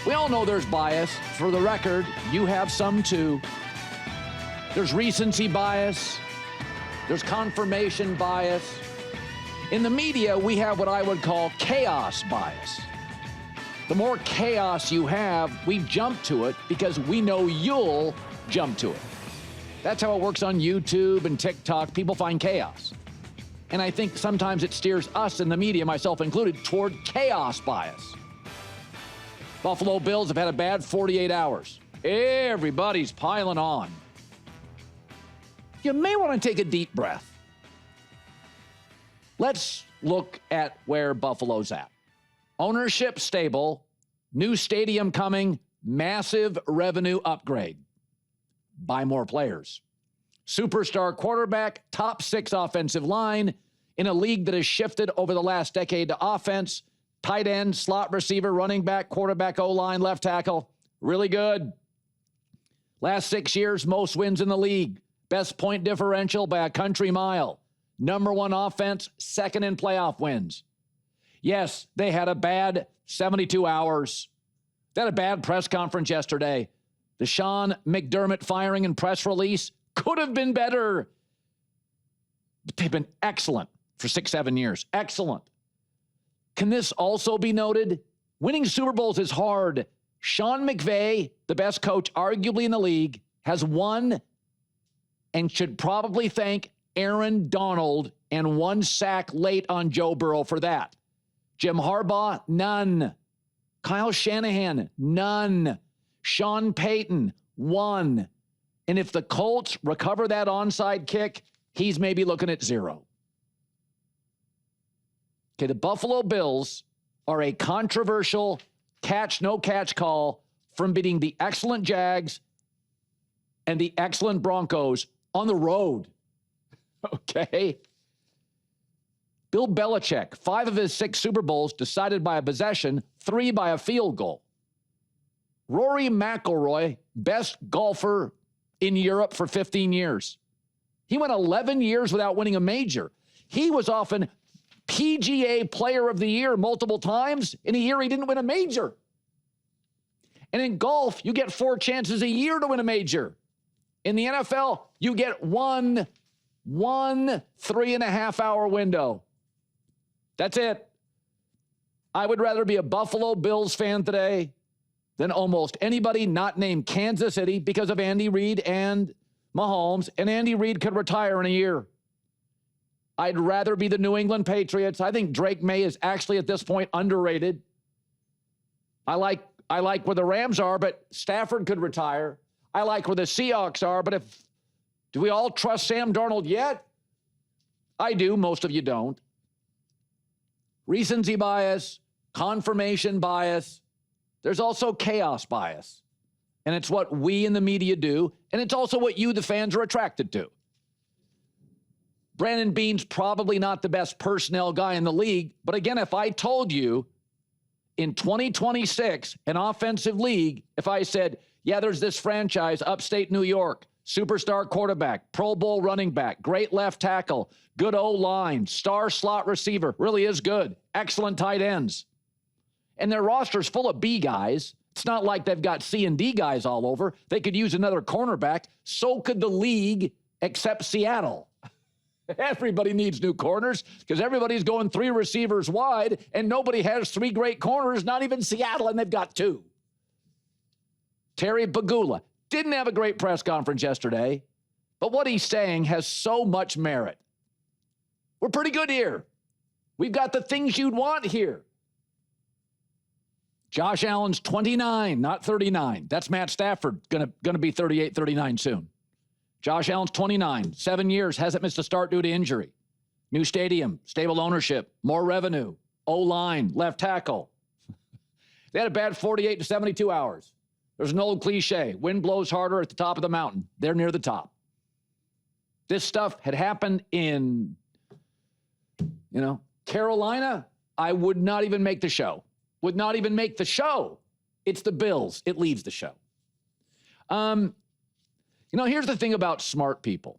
We all know there's bias. For the record, you have some too. There's recency bias. There's confirmation bias. In the media, we have what I would call chaos bias. The more chaos you have, we jump to it because we know you'll jump to it. That's how it works on YouTube and TikTok. People find chaos. And I think sometimes it steers us in the media, myself included, toward chaos bias. Buffalo Bills have had a bad 48 hours. Everybody's piling on. You may want to take a deep breath. Let's look at where Buffalo's at. Ownership stable, new stadium coming, massive revenue upgrade. Buy more players. Superstar quarterback, top 6 offensive line in a league that has shifted over the last decade to offense. Tight end, slot receiver, running back, quarterback, O-line, left tackle. Really good. Last 6 years, most wins in the league. Best point differential by a country mile. Number 1 offense, second in playoff wins. Yes, they had a bad 72 hours. They had a bad press conference yesterday. The Sean McDermott firing and press release could have been better. But they've been excellent for 6-7 years. Excellent. Can this also be noted? Winning Super Bowls is hard. Sean McVay, the best coach arguably in the league, has won and should probably thank Aaron Donald and 1 sack late on Joe Burrow for that. Jim Harbaugh, none. Kyle Shanahan, none. Sean Payton, 1. And if the Colts recover that onside kick, he's maybe looking at 0. Okay, the Buffalo Bills are a controversial catch, no catch call from beating the excellent Jags and the excellent Broncos on the road. Okay? Bill Belichick, 5 of his 6 Super Bowls decided by a possession, 3 by a field goal. Rory McIlroy, best golfer in Europe for 15 years. He went 11 years without winning a major. He was often PGA Player of the Year multiple times in a year he didn't win a major. And in golf, you get 4 chances a year to win a major. In the NFL, you get one 3.5-hour window. That's it. I would rather be a Buffalo Bills fan today than almost anybody not named Kansas City because of Andy Reid and Mahomes, and Andy Reid could retire in a year. I'd rather be the New England Patriots. I think Drake May is actually at this point underrated. I like where the Rams are, but Stafford could retire. I like where the Seahawks are, but do we all trust Sam Darnold yet? I do. Most of you don't. Recency bias, confirmation bias. There's also chaos bias. And it's what we in the media do, and it's also what you, the fans, are attracted to. Brandon Beane's probably not the best personnel guy in the league, but again, if I told you in 2026, an offensive league, if I said, yeah, there's this franchise, upstate New York, superstar quarterback, Pro Bowl running back, great left tackle, good O-line, star slot receiver, really is good, excellent tight ends. And their roster's full of B guys. It's not like they've got C and D guys all over. They could use another cornerback. So could the league, except Seattle. Everybody needs new corners because everybody's going 3 receivers wide, and nobody has 3 great corners, not even Seattle, and they've got 2. Terry Pagula didn't have a great press conference yesterday, but what he's saying has so much merit. We're pretty good here. We've got the things you'd want here. Josh Allen's 29, not 39. That's Matt Stafford, gonna be 38, 39 soon. Josh Allen's 29, 7 years, hasn't missed a start due to injury. New stadium, stable ownership, more revenue, O-line, left tackle. They had a bad 48 to 72 hours. There's an old cliche, wind blows harder at the top of the mountain. They're near the top. This stuff had happened in, Carolina. I would not even make the show. Would not even make the show. It's the Bills. It leaves the show. Here's the thing about smart people,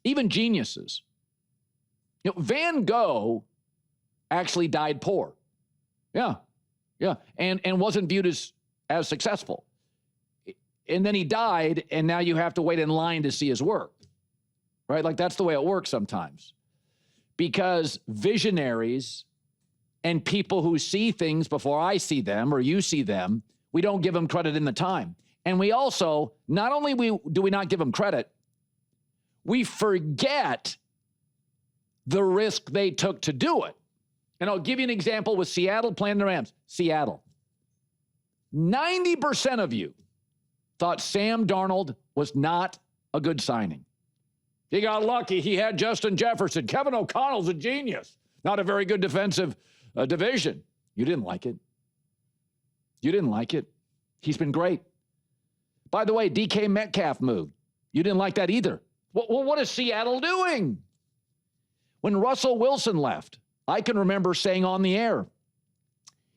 even geniuses. Van Gogh actually died poor. Yeah. And wasn't viewed as as successful. And then he died, and now you have to wait in line to see his work, right? Like, that's the way it works sometimes. Because visionaries and people who see things before I see them or you see them, we don't give them credit in the time. And we also, not only do we not give them credit, we forget the risk they took to do it. And I'll give you an example with Seattle playing the Rams. Seattle. 90% of you thought Sam Darnold was not a good signing. He got lucky. He had Justin Jefferson. Kevin O'Connell's a genius. Not a very good defensive division. You didn't like it. You didn't like it. He's been great. By the way, DK Metcalf moved. You didn't like that either. Well, what is Seattle doing? When Russell Wilson left, I can remember saying on the air,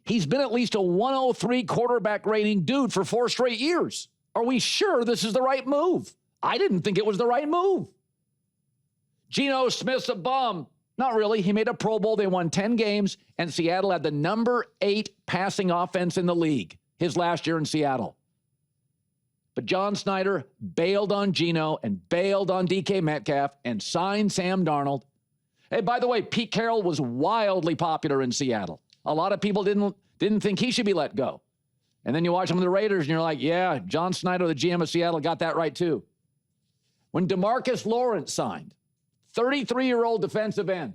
he's been at least a 103 quarterback rating dude for 4 straight years. Are we sure this is the right move? I didn't think it was the right move. Geno Smith's a bum. Not really. He made a Pro Bowl. They won 10 games, and Seattle had the number 8 passing offense in the league his last year in Seattle. But John Snyder bailed on Geno and bailed on DK Metcalf and signed Sam Darnold. Hey, by the way, Pete Carroll was wildly popular in Seattle. A lot of people didn't think he should be let go. And then you watch him with the Raiders, and you're like, yeah, John Snyder, the GM of Seattle, got that right too. When DeMarcus Lawrence signed, 33-year-old defensive end,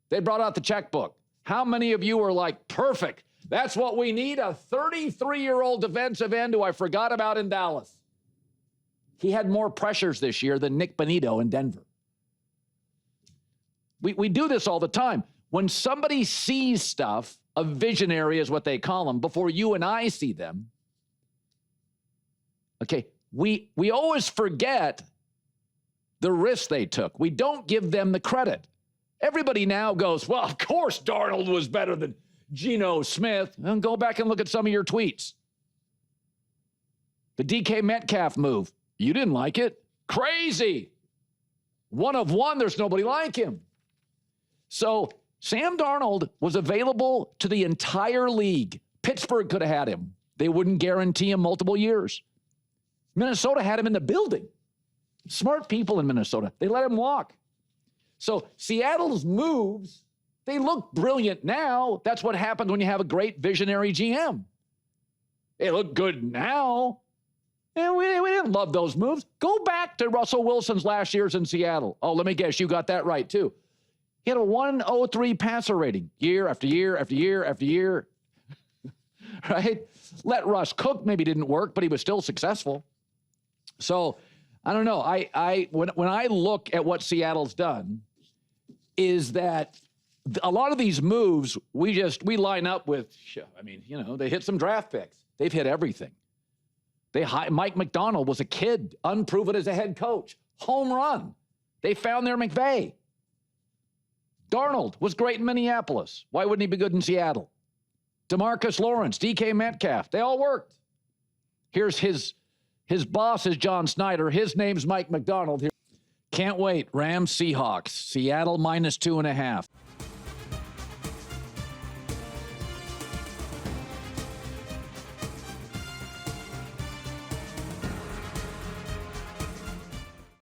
they brought out the checkbook. How many of you were like, perfect, that's what we need, a 33-year-old defensive end who I forgot about in Dallas? He had more pressures this year than Nick Bonito in Denver. We do this all the time. When somebody sees stuff, a visionary is what they call them, before you and I see them, okay, we always forget the risk they took. We don't give them the credit. Everybody now goes, well, of course Darnold was better than Geno Smith. And go back and look at some of your tweets. The DK Metcalf move. You didn't like it? Crazy. One of one, there's nobody like him. So Sam Darnold was available to the entire league. Pittsburgh could have had him. They wouldn't guarantee him multiple years. Minnesota had him in the building. Smart people in Minnesota. They let him walk. So Seattle's moves, they look brilliant now. That's what happens when you have a great visionary GM. They look good now. And we didn't love those moves. Go back to Russell Wilson's last years in Seattle. Oh, let me guess, you got that right too. He had a 103 passer rating year after year after year after year. Right? Let Russ cook maybe didn't work, but he was still successful. So I don't know. When I look at what Seattle's done, is that a lot of these moves we line up with. I mean, they hit some draft picks. They've hit everything. Mike McDonald was a kid, unproven as a head coach, home run. They found their McVay. Darnold was great in Minneapolis. Why wouldn't he be good in Seattle? DeMarcus Lawrence, DK Metcalf, they all worked. Here's his boss is John Snyder. His name's Mike McDonald. Can't wait. Rams, Seahawks. Seattle -2.5.